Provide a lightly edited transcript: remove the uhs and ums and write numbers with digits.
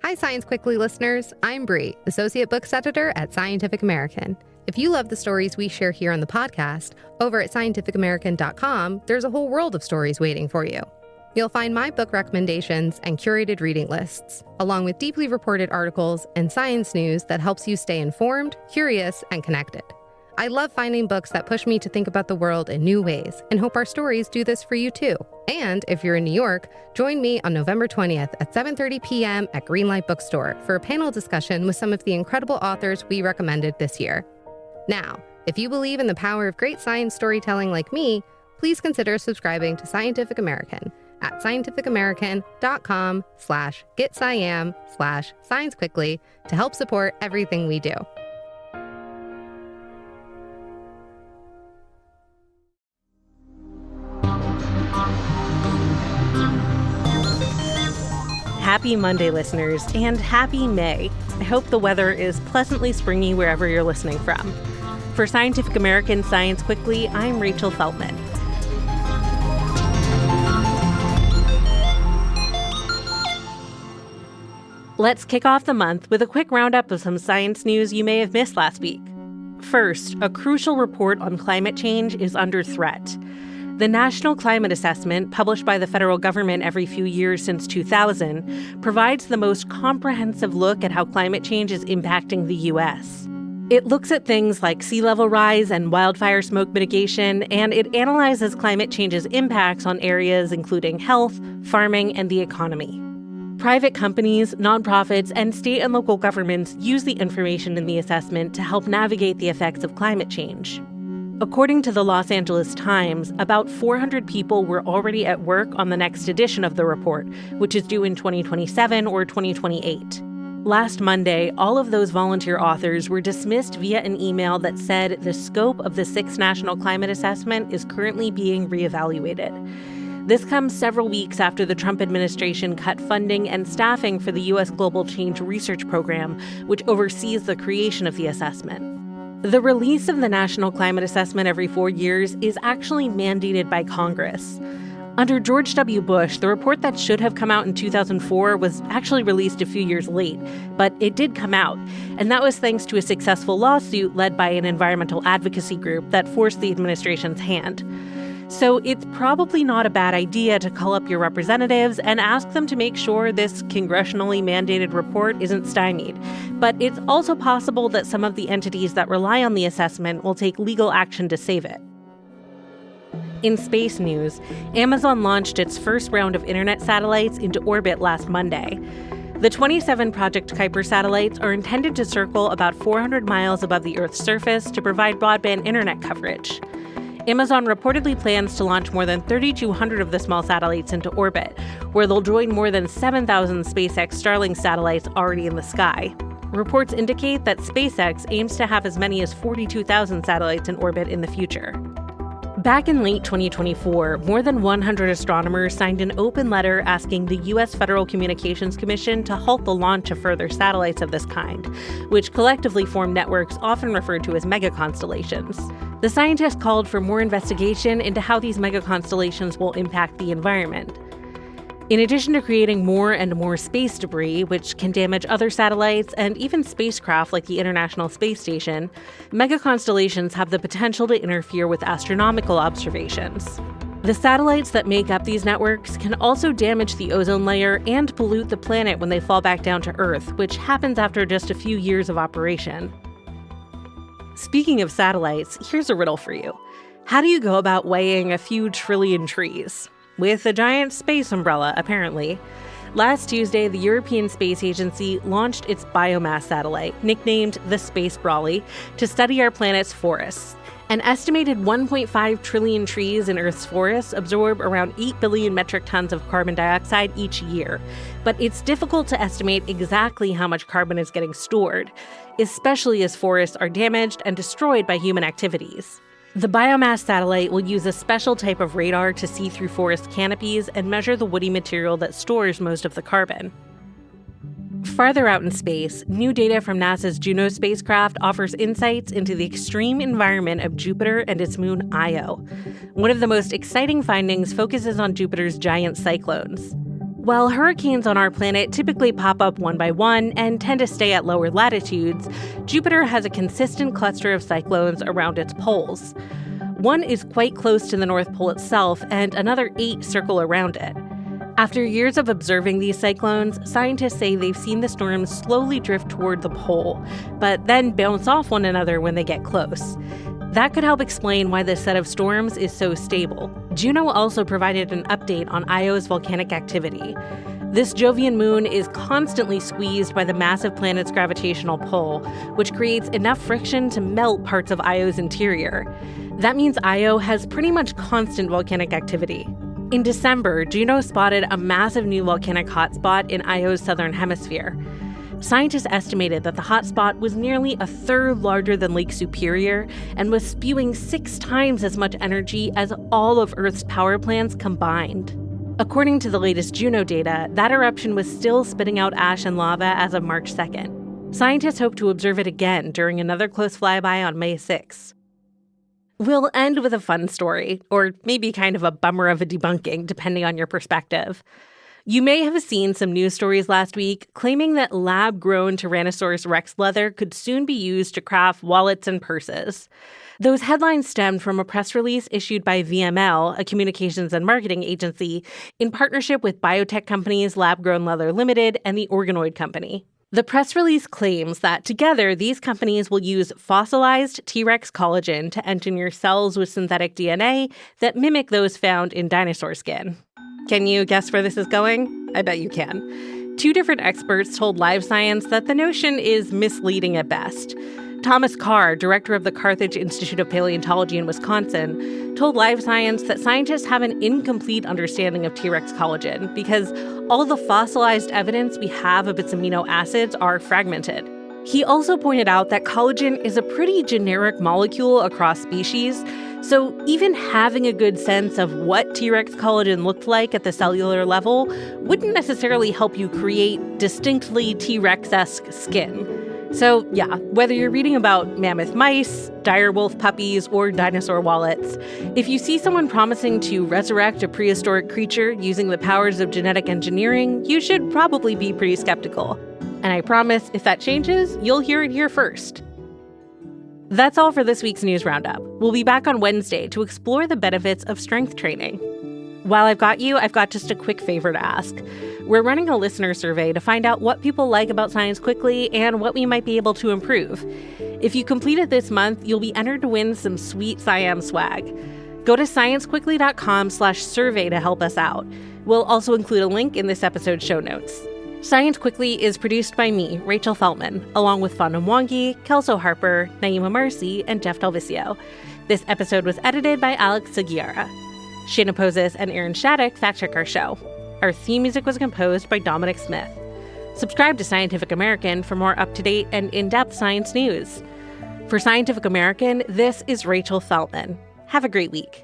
Hi, Science Quickly listeners. I'm Bree, Associate Books Editor at Scientific American. If you love the stories we share here on the podcast, over at scientificamerican.com, there's a whole world of stories waiting for you. You'll find my book recommendations and curated reading lists, along with deeply reported articles and science news that helps you stay informed, curious, and connected. I love finding books that push me to think about the world in new ways and hope our stories do this for you too. And if you're in New York, join me on November 20th at 7:30 p.m. at Greenlight Bookstore for a panel discussion with some of the incredible authors we recommended this year. Now, if you believe in the power of great science storytelling like me, please consider subscribing to Scientific American at scientificamerican.com/getsciam/sciencequickly to help support everything we do. Happy Monday, listeners, and happy May. I hope the weather is pleasantly springy wherever you're listening from. For Scientific American Science Quickly, I'm Rachel Feltman. Let's kick off the month with a quick roundup of some science news you may have missed last week. First, a crucial report on climate change is under threat. The National Climate Assessment, published by the federal government every few years since 2000, provides the most comprehensive look at how climate change is impacting the U.S. It looks at things like sea level rise and wildfire smoke mitigation, and it analyzes climate change's impacts on areas including health, farming, and the economy. Private companies, nonprofits, and state and local governments use the information in the assessment to help navigate the effects of climate change. According to the Los Angeles Times, about 400 people were already at work on the next edition of the report, which is due in 2027 or 2028. Last Monday, all of those volunteer authors were dismissed via an email that said the scope of the 6th National Climate Assessment is currently being reevaluated. This comes several weeks after the Trump administration cut funding and staffing for the U.S. Global Change Research Program, which oversees the creation of the assessment. The release of the National Climate Assessment every 4 years is actually mandated by Congress. Under George W. Bush, the report that should have come out in 2004 was actually released a few years late, but it did come out, and that was thanks to a successful lawsuit led by an environmental advocacy group that forced the administration's hand. So it's probably not a bad idea to call up your representatives and ask them to make sure this congressionally mandated report isn't stymied. But it's also possible that some of the entities that rely on the assessment will take legal action to save it. In space news, Amazon launched its first round of internet satellites into orbit last Monday. The 27 Project Kuiper satellites are intended to circle about 400 miles above the Earth's surface to provide broadband internet coverage. Amazon reportedly plans to launch more than 3,200 of the small satellites into orbit, where they'll join more than 7,000 SpaceX Starlink satellites already in the sky. Reports indicate that SpaceX aims to have as many as 42,000 satellites in orbit in the future. Back in late 2024, more than 100 astronomers signed an open letter asking the U.S. Federal Communications Commission to halt the launch of further satellites of this kind, which collectively form networks often referred to as megaconstellations. The scientists called for more investigation into how these megaconstellations will impact the environment. In addition to creating more and more space debris, which can damage other satellites and even spacecraft like the International Space Station, megaconstellations have the potential to interfere with astronomical observations. The satellites that make up these networks can also damage the ozone layer and pollute the planet when they fall back down to Earth, which happens after just a few years of operation. Speaking of satellites, here's a riddle for you. How do you go about weighing a few trillion trees? With a giant space umbrella, apparently. Last Tuesday, the European Space Agency launched its biomass satellite, nicknamed the Space Brawley, to study our planet's forests. An estimated 1.5 trillion trees in Earth's forests absorb around 8 billion metric tons of carbon dioxide each year. But it's difficult to estimate exactly how much carbon is getting stored, especially as forests are damaged and destroyed by human activities. The biomass satellite will use a special type of radar to see through forest canopies and measure the woody material that stores most of the carbon. Farther out in space, new data from NASA's Juno spacecraft offers insights into the extreme environment of Jupiter and its moon Io. One of the most exciting findings focuses on Jupiter's giant cyclones. While hurricanes on our planet typically pop up one by one and tend to stay at lower latitudes, Jupiter has a consistent cluster of cyclones around its poles. One is quite close to the North Pole itself, and another 8 circle around it. After years of observing these cyclones, scientists say they've seen the storms slowly drift toward the pole, but then bounce off one another when they get close. That could help explain why this set of storms is so stable. Juno also provided an update on Io's volcanic activity. This Jovian moon is constantly squeezed by the massive planet's gravitational pull, which creates enough friction to melt parts of Io's interior. That means Io has pretty much constant volcanic activity. In December, Juno spotted a massive new volcanic hotspot in Io's southern hemisphere. Scientists estimated that the hotspot was nearly a third larger than Lake Superior and was spewing 6 times as much energy as all of Earth's power plants combined. According to the latest Juno data, that eruption was still spitting out ash and lava as of March 2nd. Scientists hope to observe it again during another close flyby on May 6th. We'll end with a fun story, or maybe kind of a bummer of a debunking, depending on your perspective. You may have seen some news stories last week claiming that lab-grown Tyrannosaurus rex leather could soon be used to craft wallets and purses. Those headlines stemmed from a press release issued by VML, a communications and marketing agency, in partnership with biotech companies Lab Grown Leather Limited and the Organoid Company. The press release claims that together, these companies will use fossilized T-Rex collagen to engineer cells with synthetic DNA that mimic those found in dinosaur skin. Can you guess where this is going? I bet you can. 2 different experts told Live Science that the notion is misleading at best. Thomas Carr, director of the Carthage Institute of Paleontology in Wisconsin, told Live Science that scientists have an incomplete understanding of T-Rex collagen because all the fossilized evidence we have of its amino acids are fragmented. He also pointed out that collagen is a pretty generic molecule across species, so even having a good sense of what T-Rex collagen looked like at the cellular level wouldn't necessarily help you create distinctly T-Rex-esque skin. So yeah, whether you're reading about mammoth mice, direwolf puppies, or dinosaur wallets, if you see someone promising to resurrect a prehistoric creature using the powers of genetic engineering, you should probably be pretty skeptical. And I promise, if that changes, you'll hear it here first. That's all for this week's News Roundup. We'll be back on Wednesday to explore the benefits of strength training. While I've got you, I've got just a quick favor to ask. We're running a listener survey to find out what people like about Science Quickly and what we might be able to improve. If you complete it this month, you'll be entered to win some sweet SciAm swag. Go to sciencequickly.com/survey to help us out. We'll also include a link in this episode's show notes. Science Quickly is produced by me, Rachel Feltman, along with Fana Mwangi, Kelso Harper, Naima Marcy, and Jeff Delvisio. This episode was edited by Alex Seguiara. Shayna Poses and Aaron Shattuck fact-check our show. Our theme music was composed by Dominic Smith. Subscribe to Scientific American for more up-to-date and in-depth science news. For Scientific American, this is Rachel Feltman. Have a great week.